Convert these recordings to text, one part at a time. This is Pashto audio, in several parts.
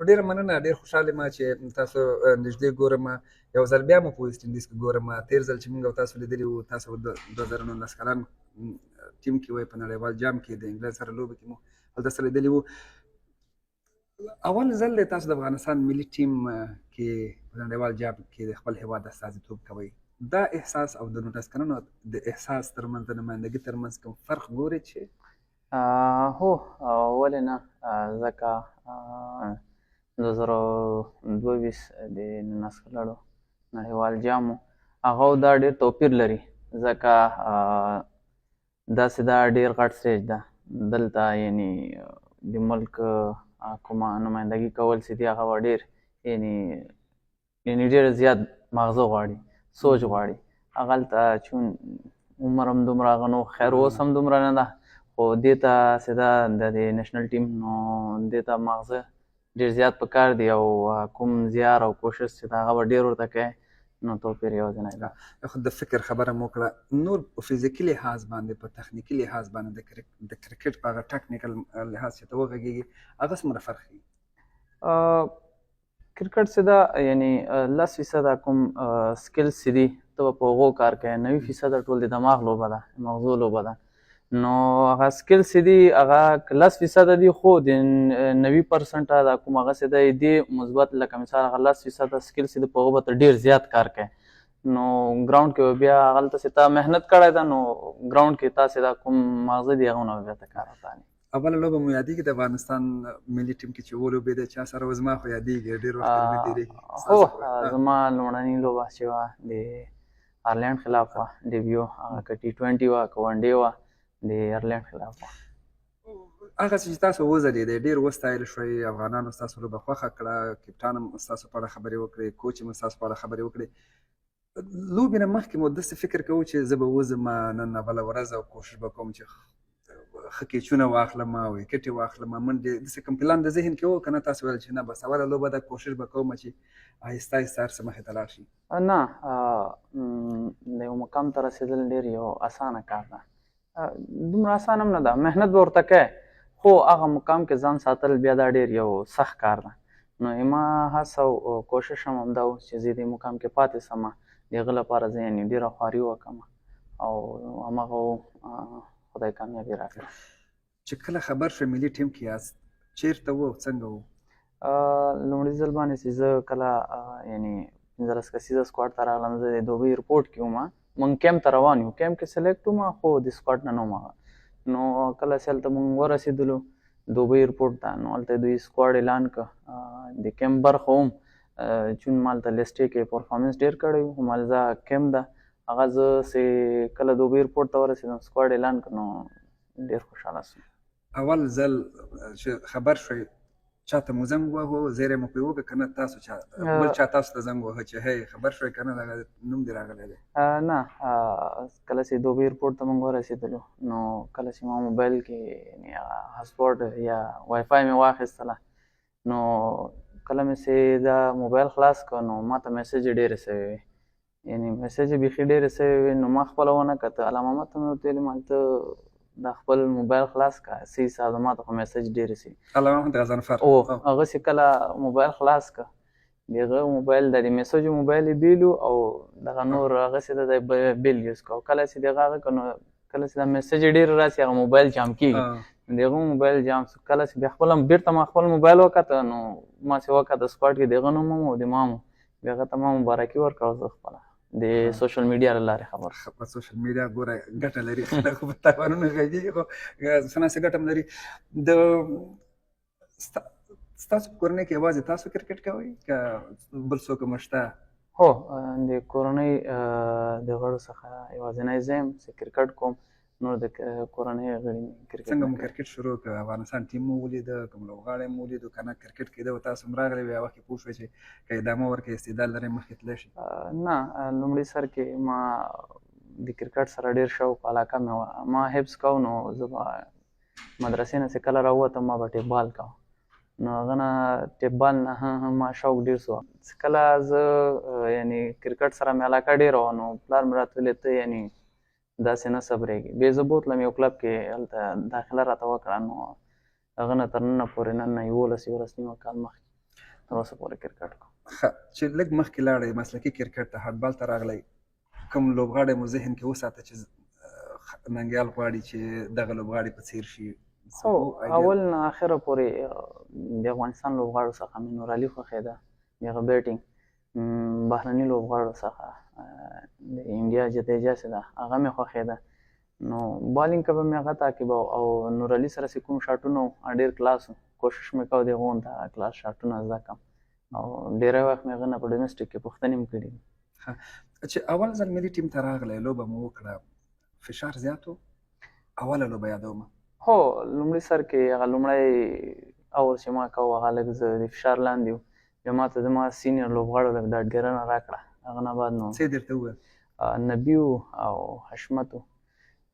ډېره مننه، ډېر خوشحال یم چې تاسو نږدې ګورم. یو ځل بیا مو په ویسټ انډیز کې ګورم. تېر ځل چې موږ او تاسو لیدلي وو، تاسو د 2019 کلن ټیم کې وئ، په نړیوال جام کې د انګلند سره لوبه کې مو هلته سره لیدلي وو. اول ځل دی تاسو د افغانستان ملي ټیم کې په نړیوال جام کې د خپل هېواد استازیتوب کوئ. دا احساس او د 19 کلنو د احساس ترمنځ، د نمایندګۍ ترمنځ کوم فرق ګورئ چې هو ولې نه، ځکه 2022 د 19 کلنو نړیوال جام و، هغه دا ډېر توپیر لري، ځکه داسې دا ډېر غټ سټیج ده. دلته یعنې د ملک کومه نمایندګي کول چې دي هغه به ډېر یعنې ډېر زیات ماغزه غواړي، سوچ غواړي. هغلته چون عمر هم دومره هغه نو، خیر اوس هم دومره نه ده، خو دې ته چې دا د نېشنل ټیم نو دې ته ماغزه ډېر زیات پکار دي، او کوم زیار او کوشش چې د هغه به ډېر ورته کوي، نو توپیر یوازینی ده. خو د فکر خبره مو وکړه، نور په فزیکي لحاظ باندې، په تخنیکي لحاظ باندې د کرکټ په هغه ټکنیکل لحاظ چې ته وغږېږي، هغه څومره فرق ښیي؟ کرکټ چې ده یعنې 10% کوم سکلز چې دي ته به په هغو کار کوې، 90% ټول د دماغ لوبه ده، مغزو لوبه ده. نو هغه سکلز چې دي هغه 10% دي، خو د 90% دا کوم هغه چې دی دې مثبت، لکه مثال هغه 10% سکلز چې دي په هغو به ته ډېر زیات کار کوې. نو ګراونډ کې به بیا هغلته چې تا محنت کړی ده، نو ګراونډ کې تاسې دا کوم ماغزه دي هغونه به بیا ته کار ورته اوله لوبه مو یادېږي د افغانستان ملي ټیم کې چې ولوبېده، چا سره وه؟ زما خو یادېږي، ډېر وخت مې تېرېږي. هو زما لومړنۍ لوبه چې وه د آیرلینډ خلاف وه، ډیبیو، هغه که T20 وه که ون ډې وه، د آیرلینډ خلاف وه. هغه چې تاسو وځلېدئ، ډېر وستایل شوئ، افغانانو ستاسو لوبه خوښه کړه، کپټان هم ستاسو په اړه خبرې وکړې، کوچ هم ستاسو په اړه خبرې وکړې. لوبې نه مخکې مو داسې فکر کوو چې زه به وځم نن بله ورځ او کوشش به کوم چې ښه کیچونه واخلم، ویکټ یې واخلم، منډې، داسې کوم پلان د ذهن کې و که نه تاسو ویل چې نه بس اوله لوبه ده، کوشش به کوم چې آهسته آهسته هر څه مخې ته لاړ شي؟ نه، د یو مقام ته رسېدل ډېر یو اسانه کار ده، دومره اسان هم نه ده، محنت به ورته کوې، خو هغه مقام کې ځان ساتل بیا دا ډېر یو سخت کار ده. نو زما هڅه او کوشش هم همدا و چې زه دې مقام کې پاتې شم، د هغه لپاره زه یعنې ډېره خواري وکړم، او هماغه خدای کامیابي راکړه. چې کله خبر شوې ملي ټیم کې یاست، چېرته وو او څنګه وو؟ لومړي ځل باندې چې زه کله یعنې 15 کسیزه سکواډ ته راغلم، زه د دوبۍ ایرپورټ کې وم، موږ کیمپ ته روان یو، کیمپ کې سلیکټ وم، خو د سکواډ نه نه وم. نو کله چې هلته موږ ورسېدلو دوبۍ ایرپورټ ته، نو هلته دوی سکواډ اعلان کړه، د کیمپ برخه وم، چون ما هلته لیسټې کې پرفارمنس ډېر کړی و، خو مالزه کیمپ ده هغه. زه چې کله دوبۍ ایرپورټ ته ورسېدم، سکواډ اعلان کړه، نو ډېر خوشحاله شوم. اول ځل چې خبر شوئ، چاته مو زنګ ووهه، زیری مو پرې وکړه که نه تاسو بل چا تاسو ته زنګ ووهه چې هی خبر شوئ که نه دغه نوم دې راغلی دی؟ نه، کله چې دوبۍ ایرپورټ ته موږ ورسېدلو، نو کله چې ما موبایل کې هاسپورټ یا وای فای مې واخیستله، نو کله مې چې دا موبایل خلاص کړ، نو ما ته میسج ډېرې سوې وې، یعنې میسج یې بیخي ډېرې سوې وې. نو ما خپله ونه کتل، علامه محمد ته مې ورته ویلي، هلته دا خپل موبایل خلاص کړه، صحیح صاحب ما ته خو میسج ډېرې سوي. علامه محمد غضنفر هغه چې کله موبایل خلاص کړه، د هغه موبایل د میسجو موبایل یې بیل و، او دغه نور هغه چې ده بیل یوز کړه. کله چې د هغه کله چې دا میسج یې ډېر راسي، هغه موبایل جام کېږي، د هغه موبایل جام شو. کله چې بیا خپله بېرته ما خپل موبایل وکته، نو ما چې وکته سکواډ کې د هغه نوم هم او د ما هم، بیا هغه ته ما مبارکي ورکړه، او زه خپله د سوشل میډیا له لارې خبر شوم. په سوشل میډیا ګوره ګټه لري، خلک خو په تاوانونه غږېږي، خو څه ناڅه ګټه هم لري. د ستاسو په کورنۍ کې یوازې تاسو کرکټ کوئ که بل څوک هم شته؟ هو، د کورنۍ د غړو څخه یوازینی زه یم چې کرکټ کوم، نور د کورنۍ غړي کرکټ. څنګه مو کرکټ شروع کړ؟ افغانستان ټیم مو ولیده، کوم لوبغاړی مو ولیدو که نه کرکټ کېده او تاسو هم راغلئ، بیا وخت کې پوه شوئ چې که ادامه ورکړئ استعداد لرئ مخکې تللی شئ؟ نه، لومړي سر کې ما د کرکټ سره ډېر شوق علاقه مې وه. ما حفظ کو، نو زه به مدرسې نه چې کله راووتم، ما به ټیپ بال کوم، نو هغه نه ټیپ بال نه ما شوق ډېر شو. چې کله زه یعنې کرکټ سره مې علاقه ډېره وه، نو پلار مې راته ویلې ته یعنې داسې نه صبرېږي. بیا زه بوتلم یو کلب کې، هلته داخله راته وکړه، نو هغه نه تر ننه پورې، نن نه 11 نیمه کال مخکې تر اوسه پورې کرکټ کوم. چې لږ مخکې لاړې مسلکي کرکټ ته هټبال ته راغلی، کوم لوبغاړی مو ذهن کې وساته چې ننګیال غواړي چې دغه لوبغاړي په څیر شي؟ هو اول نه اخره پورې د افغانستان لوبغاړو څخه مې نور علي خوښېده، د هغه بیټینګ. بهرني لوبغاړو څخه د انډیا جدیجا چې ده هغه مې خوښېده. نو بالینګ که به مې هغه تعقیبه او نور علي سره چې کوم شاټونه وو ډېر کلاس وو، کوشش مې کوو د هغو ته کلاس شاټونه زده کړم او ډېری وخت مې هغه نه په ډومسټیک کې پوښتنې هم کړي دي. چې اول ځل ملي ټیم ته راغلی، لوبه مو وکړه، فشار زیات و؟ اوله لوبه یادومه. هو لومړي سر کې هغه لومړی اور چې ما کوو هغه لږ زه د فشار لاندې وو. بیا ما ته زما سینیر لوبغاړو لږ ډاډګیرنه راکړه. هغه نه بعد نو څه درته وویل؟ نبي و او حشمت و،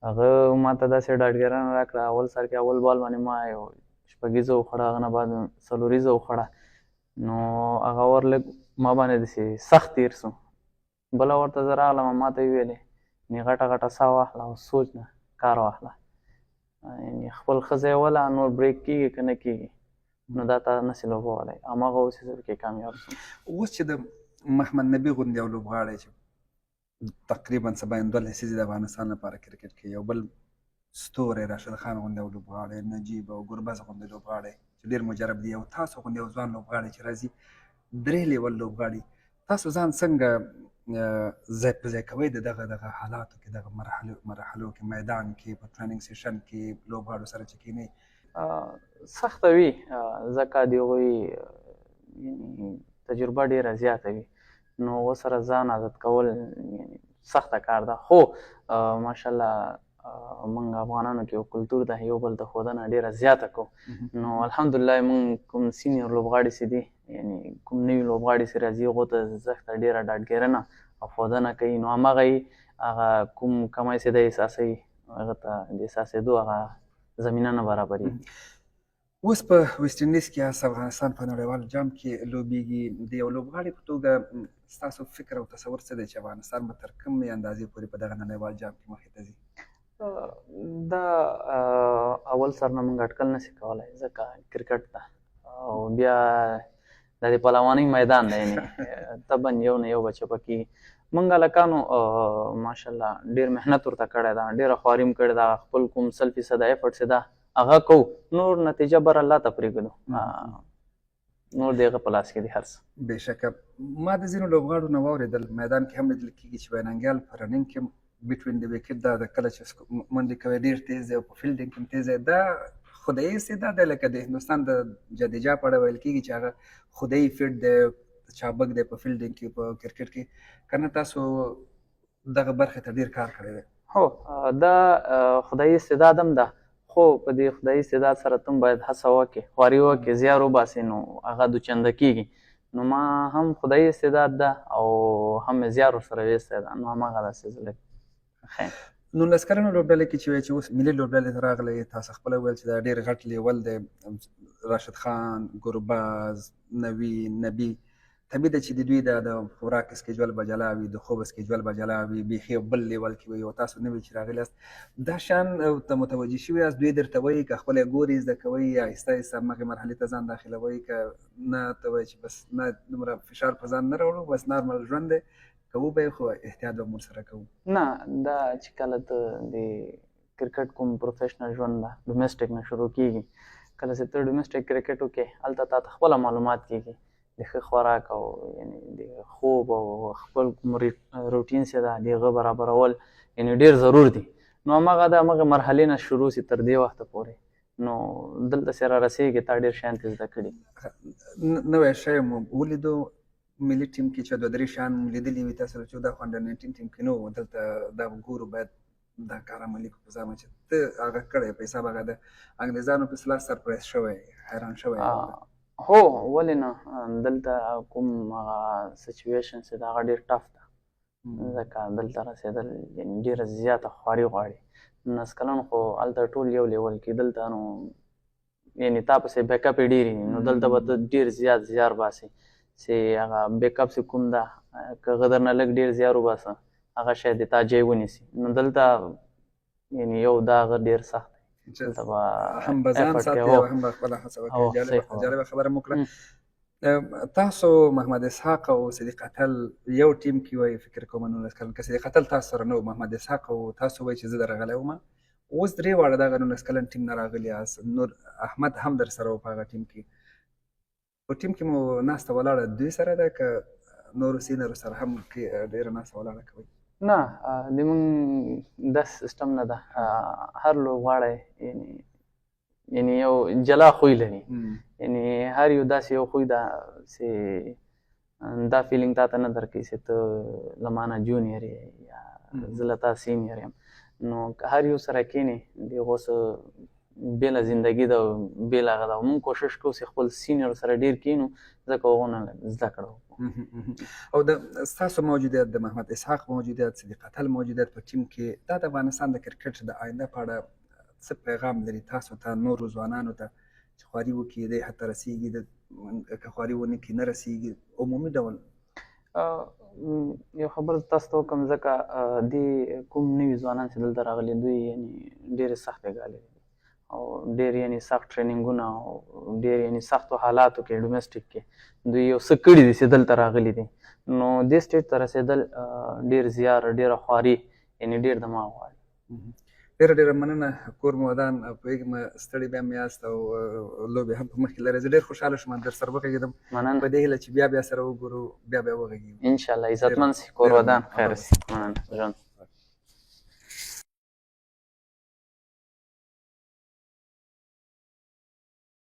هغه ما ته داسې ډاډګیرنه راکړه. اول سر کې اول بال باندې ما یو شپږیزه وخوړه، هغه نه بعد څلوریزه وخوړه. نو هغه اور لږ ما باندې داسې سخت تېر سو. بله ورته زه راغلم ما ته یې ویلې یعنې غټه غټه ساه واخله او سوچ نه کار واخله، یعنې خپل ښه ځای وله، نور بریک کېږي که نه کېږي نو دا تا نسې لوبولی. هماغه اوس زه پکې کامیاب شوم. اوس چې د محمد نبي غوندې یو لوبغاړی چې تقریبا سباین 2 لسیزې د افغانستان لپاره کرکټ کې، یو بل ستوری راشد خان غوندې یو لوبغاړی، نجیب او ګربز غوندې لوبغاړی چې ډېر مجرب دي، او تاسو غوندې یو ځوان لوبغاړی چې راځي، 3 لیول لوبغاړي، تاسو ځان څنګه ځای په ځای کوئ د دغه حالاتو کې، دغه مرحلو کې، میدان کې، په ټریننګ سیشن کې لوبغاړو سره چې کینئ؟ سخته وي ځکه د هغوی تجربه ډېره زیاته وي، نو ورسره ځان عادت کول سخته کار ده. خو ماشاءالله موږ افغانانو کې یو کلتور ده یو بل ته ښودنه ډېره زیاته کوو. نو الحمدلله موږ کوم سینیر لوبغاړي چې دي، یعنې کوم نوي لوبغاړي چې راځي هغو ته زښته ډېره ډاډګیرنه او ښودنه کوي. نو هماغه یې هغه کوم کمی چې دی احساسوي هغه ته د احساسېدو هغه زمینه نه برابرېږي. اوس په ویسټ انډیز کې یاست، افغانستان په نړیوال جام کې لوبېږي. د یو لوبغاړي په توګه ستاسو فکر او تصور څه دی چې افغانستان به تر کومې اندازې پورې په دغه نړیوال جام کې مخې ته ځي؟ دا اول سر نه موږ اټکل نشي کولی ځکه کرکټ ده او بیا دا د پهلوانۍ میدان دی، یعنې طبعا یو نه یو به چپه کېږي. موږ هلکانو ماشاءالله ډېر محنت ورته کړی ده، ډېره خواري هم کړې ده، خپل کوم 100% ایفرټ چې ده هغه کوو، نور نتیجه بر الله ته پرېږدو، نور د هغه په لاس کې دي هر څه. بېشکه ما د ځینو لوبغاړو نه واورېدل، میدان کې هم لیدل کېږي چې بیننګیال په رننګ کې بټوین د وکټ دا د کله چې منډې کوي ډېر تېز دی او په فیلډینګ کې هم تېز دی. دا خدایي استعداد دی، لکه د هندوستان د جدیجا په اړه ویل کېږي چې هغه خدایي فټ دی، چابک دی په فیلډینګ کې په کرکټ کې، که نه تاسو دغه برخې ته ډېر کار کړی دی؟ هو دا خدایي استعداد هم ده، خو په دې خدایي استعداد سره ته هم باید هڅه وکړې، خواري وکړې، زیار وباسې، نو هغه دوچنده کېږي. نو ما هم خدایي استعداد ده او هم مې زیار ورسره ویستی ده، نو هماغه داسې زه لږ ښه یم. 19 کلنو لوبډلې کې چې وایي چې اوس ملي لوبډلې ته راغلی، تاسو خپله ویل چې دا ډېر غټ لیول دی، راشد خان، ګرباز، نبي، طبیعي ده چې د دوی د خوراک اسکیجول به جلا وي، د خوب اسکیجول به جلا وي، بیخي بل لیول کې وي، او تاسو نوي چې راغلي یاست دا شیان ته متوجه شوي یاست؟ دوی درته وایي که خپله ګوري زده کوئ یا آهسته آهسته همغې مرحلې ته ځان داخلوئ، که نه ته وایي چې بس نه دومره فشار په ځان نه راوړو، بس نارمل ژوند دی، کوو به یې خو احتیاط به مو ورسره کوو؟ نه، دا چې کله ته د کرکټ کوم پروفیشنل ژوند ده ډومسټیک نه شروع کېږي، کله چې ته ډومسټیک کرکټ وکړې هلته تا ته خپله معلومات کېږي د ښه خوراک او یعنې د خوب او خپل کوم روټین چې ده د هغه برابرول یعنې ډېر ضرور دي. نو هماغه د همغې مرحلې نه شروع سي تر دې وخته پورې، نو دلته چې را رسېږي تا ډېر شیان ترې زده کړي. نوی شی مو ولیدو ملي ټیم کې چې 2-3 شیان مو لیدلي وي تاسو چې دا خو انډر 19 ټیم کې نه و، دلته دا ګورو باید دا کار عملي کړو په ځامه چې ته هغه کړی په حساب هغه د انګریزانو په اصطلاح سرپرایز شوی، حیران شوی؟ هو ولې نه، دلته کوم هغه سچویشن چې ده هغه ډېر ټف ده، ځکه دلته رسېدل یعنې ډېره زیاته خواري غواړي. 19 کلن خو هلته ټول یو لیول کې، دلته نو یعنې تا پسې بیکاپ یې ډېرې دي، نو دلته به ته ډېر زیات زیار باسې چې هغه بیکاپ چې کوم ده که هغه درنه لږ ډېر زیار وباسه هغه شاید د تا جای ونیسي. نو دلته یعنې یو دا هغه ډېر سخت هم به ځان ساتي او هم به خپله هڅه وکړي. جالبه خبره مو کړه. تاسو محمد اسحاق او صدیق اتل یو ټیم کې وای فکر کوم 19 کلن که صدیق اتل تاسو سره نو محمد اسحاق او تاسو وای چې زه درغلی وم اوس درې واړه دغه 19 کلن ټیم نه راغلي یاست نور احمد هم در سره و په هغه ټیم کې په ټیم کې مو ناسته ولاړه دوی سره ده که نورو سینرو سره هم کې ډېره ناسته ولاړه کوئ نه د مونږ داسې سیسټم نه ده هر لوبغاړی یعنی یو جلا خوی لري یعنی هر یو داسې یو خوی ده چې دا فیلینګ تا ته نه درکوي چې ته له ما نه جونیر یې یا زه له تا سینیر یم نو که هر یو سره کښېنې د هغو څه بېله زندګي ده بېله هغه ده مونږ کوشش کوو چې خپل سینیر سره ډېر کښېنو ځکه هغو نه زده کړه وکړو او د ستاسو موجودیت د محمد اسحاق موجودیت صدیق اتل موجودیت په ټیم کې دا د افغانستان د کرکټ د آینده په اړه څه پیغام لري تاسو ته نورو ځوانانو ته چې خواري وکړي دی حتی رسېږي که خواري ونه کړي نه رسېږي عمومي ډول یو خبر تاسو ته وکړم ځکه دې کوم نوي ځوانان چې دلته راغلي دوی یعنې ډېرې سختې ګالې دي او ډېر یعنې سخت ټریننګونه او ډېر یعنې سختو حالاتو کې ډومestic کې دوی یو څه کړي دي چې دلته راغلي دي نو دې سټیج ته رسېدل ډېر زیار ډېره خواري یعنې ډېر دماغ غواړي ډېره مننه کور مو ودان پوهېږم ستړي بیا مې یاست او لوبې هم په مخکې لرئ زه ډېر خوشحاله شوم در سره وغږېدم په دې هیله چې بیا سره وګورو بیا وغږېږو انشاءالله عزتمند سي کور ودان خیر سي مننه ژوند